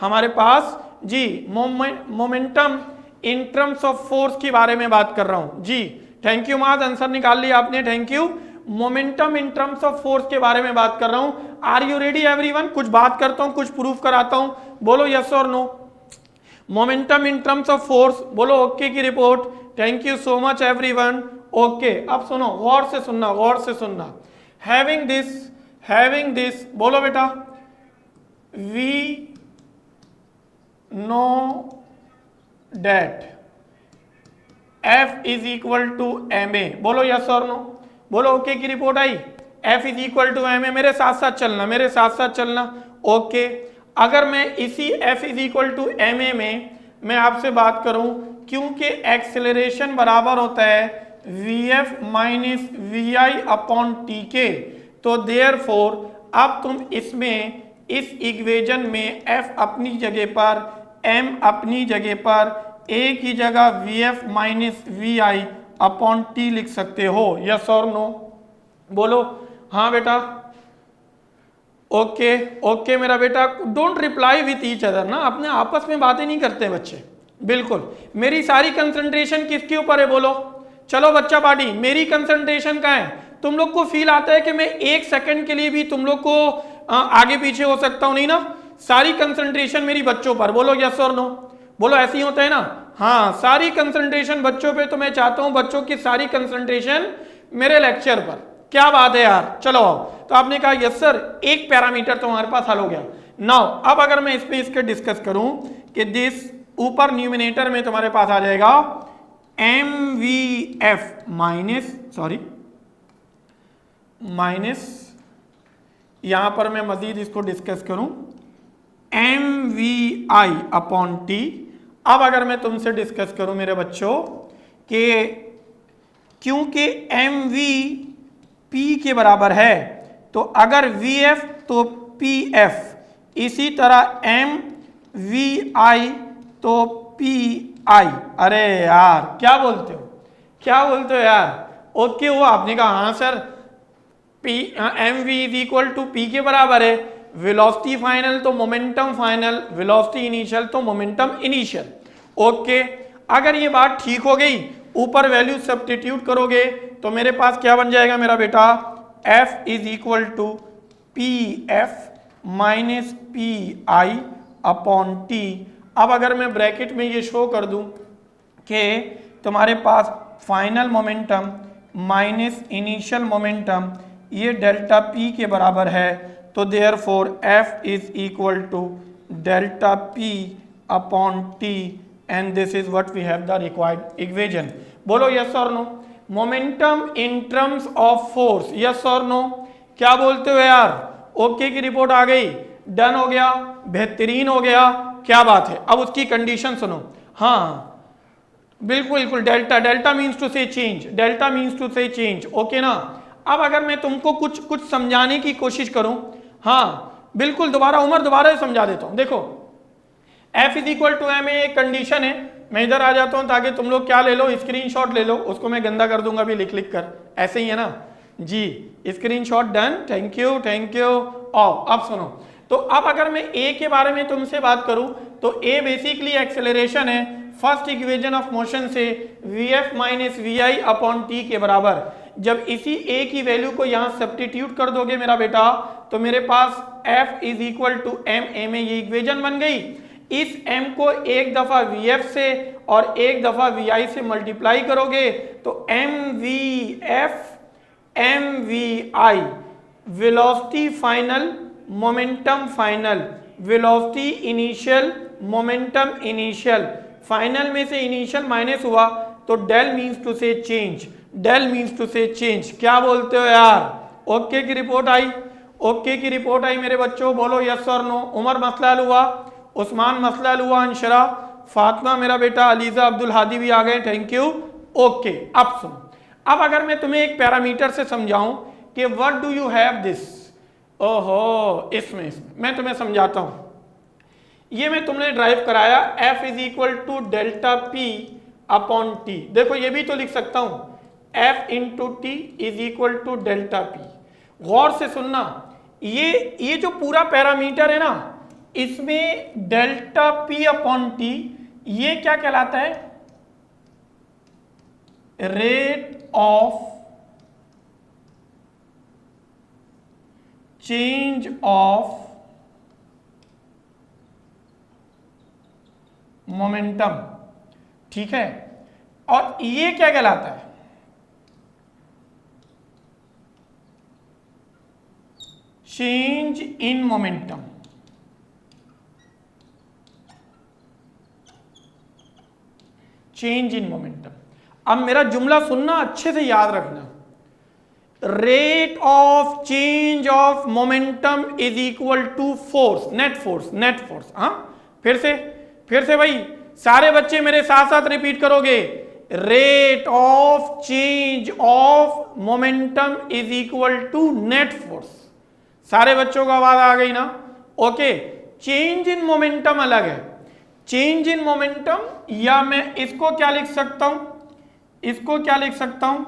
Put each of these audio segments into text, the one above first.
हमारे पास जी momentum in terms of force के बारे में बात कर रहा हूं जी। थैंक यू माज, आंसर निकाल लिया आपने, thank you. Momentum in terms of force के बारे में बात कर रहा हूं। Are you ready everyone? कुछ बात करता हूं, कुछ प्रूफ कराता हूं, बोलो यस और no. Momentum in terms of force, बोलो ओके की report. Thank you so much everyone. Okay, अब सुनो, गौर से सुनना, गौर से सुनना। हैविंग दिस, बोलो बेटा, we know that F is equal to M A, बोलो यस और नो, बोलो ओके की रिपोर्ट आई। F is equal to M A, मेरे साथ साथ चलना, मेरे साथ साथ चलना। ओके, अगर मैं इसी F is equal to M A में मैं आपसे बात करूं, क्योंकि एक्सेलरेशन बराबर होता है Vf minus V I upon T के, तो देयरफॉर अब तुम इसमें इस इक्वेशन में F अपनी जगह पर, M अपनी जगह पर, A की जगह Vf minus V I upon T लिख सकते हो, यस और नो, बोलो हाँ बेटा। ओके ओके मेरा बेटा, don't reply with each other ना, अपने आपस में बातें नहीं करते बच्चे, बिल्कुल। मेरी सारी कंसंट्रेशन किसके ऊपर है, बोलो। चलो बच्चा पार्टी, मेरी कंसंट्रेशन का है, तुम लोग को फील आता है कि मैं एक सेकंड के लिए भी तुम लोग को आगे पीछे हो सकता हूं, नहीं ना? सारी कंसंट्रेशन मेरी बच्चों पर, बोलो यस और नो, बोलो ऐसे ही होता है ना? हाँ, सारी कंसंट्रेशन बच्चों पे, तो मैं चाहता हूं बच्चों की सारी कंसंट्रेशन मेरे लेक्चर पर। क्या बात है यार, चलो आओ। तो आपने कहा यस सर, एक पैरामीटर तो हमारे पास हल हो गया। नाउ अब अगर मैं इसमें इसके डिस्कस करूं कि दिस, ऊपर न्यूमिनेटर में तुम्हारे पास आ जाएगा MVF माइनस, यहां पर मैं मजीद इसको डिस्कस करूं MVI अपॉन टी। अब अगर मैं तुमसे डिस्कस करूं मेरे बच्चों कि क्योंकि MV P के बराबर है, तो अगर VF तो PF, इसी तरह MVI तो PI। अरे यार क्या बोलते हो, क्या बोलते हो यार? ओके हुआ, आपने कहा हाँ sir, MV is equal to P के बराबर है। वेलोसिटी फाइनल तो मोमेंटम फाइनल, वेलोसिटी इनिशियल तो मोमेंटम इनिशियल। ओके, अगर ये बात ठीक हो गई, ऊपर वैल्यू सब्स्टिट्यूट करोगे तो मेरे पास क्या बन जाएगा मेरा बेटा, F is equal to PF minus PI upon T। अब अगर मैं ब्रैकेट में ये शो कर दूं कि तुम्हारे पास final momentum minus initial momentum ये डेल्टा P के बराबर है, तो therefore F is equal to delta P upon T and this is what we have the required equation. बोलो यस और no. Momentum in terms of force, yes और no, क्या बोलते हो यार? ओके की रिपोर्ट आ गई, डन हो गया, बेहतरीन हो गया, क्या बात है। अब उसकी कंडीशन सुनो, हाँ बिल्कुल बिल्कुल, डेल्टा मीन्स टू से चेंज, डेल्टा मीन्स टू से चेंज, ओके ना? अब अगर मैं तुमको कुछ समझाने की कोशिश करूं, हाँ बिल्कुल, दोबारा समझा देता हूं। देखो F is equal to M A condition है, मैं इधर आ जाता हूं ताकि तुम लोग क्या ले लो, स्क्रीनशॉट ले लो, उसको मैं गंदा कर दूंगा भी लिख लिख कर, ऐसे ही है ना जी। Screenshot done, thank you thank you. आओ अब सुनो, तो अब अगर मैं A के बारे में तुमसे बात करूं तो A बेसिकली एक्सेलरेशन है, फर्स्ट इक्वेशन ऑफ मोशन से Vf minus V I upon T के बराबर। जब इसी A की वैल्यू को यहाँ सब्स्टिट्यूट कर दोगे मेरा बेटा, तो मेरे पास F is equal to M A, ये इक्वेशन बन गई। इस m को एक दफा Vf से और एक दफा Vi से मल्टीप्लाई करोगे तो MVF MVI, velocity final momentum final, velocity initial momentum initial, final में से इनिशियल माइनस हुआ तो डेल मीन्स टू से चेंज, डेल मीन्स टू से चेंज। क्या बोलते हो यार? ओके की रिपोर्ट आई, ओके की रिपोर्ट आई मेरे बच्चों, बोलो यस और नो। उमर मसला हल हुआ, उस्मान मसला हल हुआ, अंशरा, फातिमा मेरा बेटा, अलीजा, अब्दुल हादी भी आ गए, थैंक यू। ओके अब सुनो, अब अगर मैं तुम्हें एक पैरामीटर से समझाऊं कि what do you have this, ओहो इसमें मैं तुम्हें समझाता हूं। ये मैं तुमने ड्राइव कराया F is equal to delta P upon T. देखो ये भी तो लिख सकता हूं, F into T is equal to delta P। गौर से सुनना, ये जो पूरा पैरामीटर है ना, इसमें डेल्टा पी अपॉन टी ये क्या कहलाता है? Rate of change of momentum, ठीक है। और ये क्या कहलाता है? Change in momentum. Change in momentum. अब मेरा जुमला सुनना, अच्छे से याद रखना। Rate of change of momentum is equal to force, net force, net force. हाँ, फिर से भाई सारे बच्चे मेरे साथ साथ रिपीट करोगे। Rate of change of momentum is equal to net force. सारे बच्चों को आवाज आ गई ना? ओके। चेंज इन मोमेंटम अलग है। चेंज इन मोमेंटम, या मैं इसको क्या लिख सकता हूं? इसको क्या लिख सकता हूं?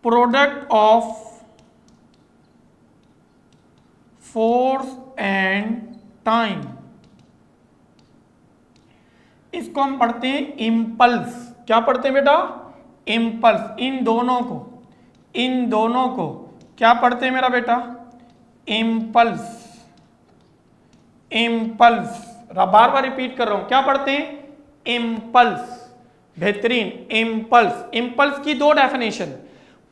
Product of force and time. इसको हम पढ़ते हैं इम्पल्स। क्या पढ़ते हैं बेटा? इम्पल्स। इन दोनों को क्या पढ़ते हैं मेरा बेटा? इम्पल्स। इम्पल्स, बार बार रिपीट कर रहा हूं, क्या पढ़ते हैं? इम्पल्स। बेहतरीन। इम्पल्स। इम्पल्स की दो definition,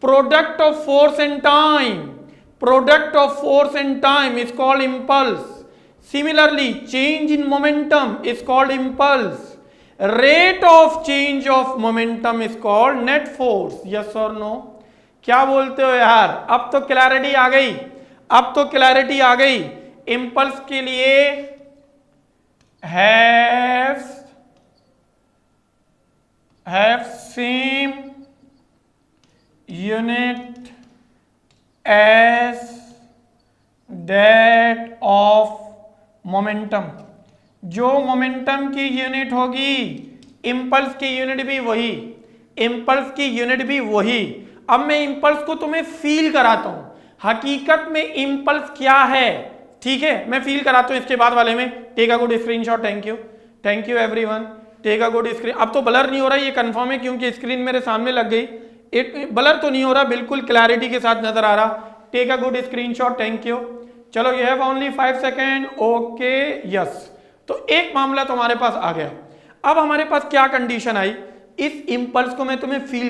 product of force and time. Product of force and time is called impulse. Similarly change in momentum is called impulse. Rate of change of momentum is called net force. Yes और no? क्या बोलते हो यार? अब तो clarity आ गई, अब तो क्लैरिटी आ गई। इम्पल्स के लिए have same unit as that of momentum. जो मोमेंटम की यूनिट होगी, इम्पल्स की यूनिट भी वही, इम्पल्स की यूनिट भी वही। अब मैं इम्पल्स को तुम्हें फील कराता हूं, हकीकत में इम्पल्स क्या है, ठीक है? मैं फील कराता हूं इसके बाद वाले में। Take a good screenshot. Thank you everyone. Take a good screen. अब तो ब्लर नहीं हो रहा, ये कंफर्म है, क्योंकि स्क्रीन मेरे सामने लग गई। ब्लर तो नहीं हो रहा, बिल्कुल क्लैरिटी के साथ नजर आ रहा। Take a good screenshot. Thank you. चलो, you have only 5 second. Okay, yes. तो एक मामला तुम्हारे पास आ गया। अब हमारे पास क्या कंडीशन आई? इस इम्पल्स को मैं तुम्हें फील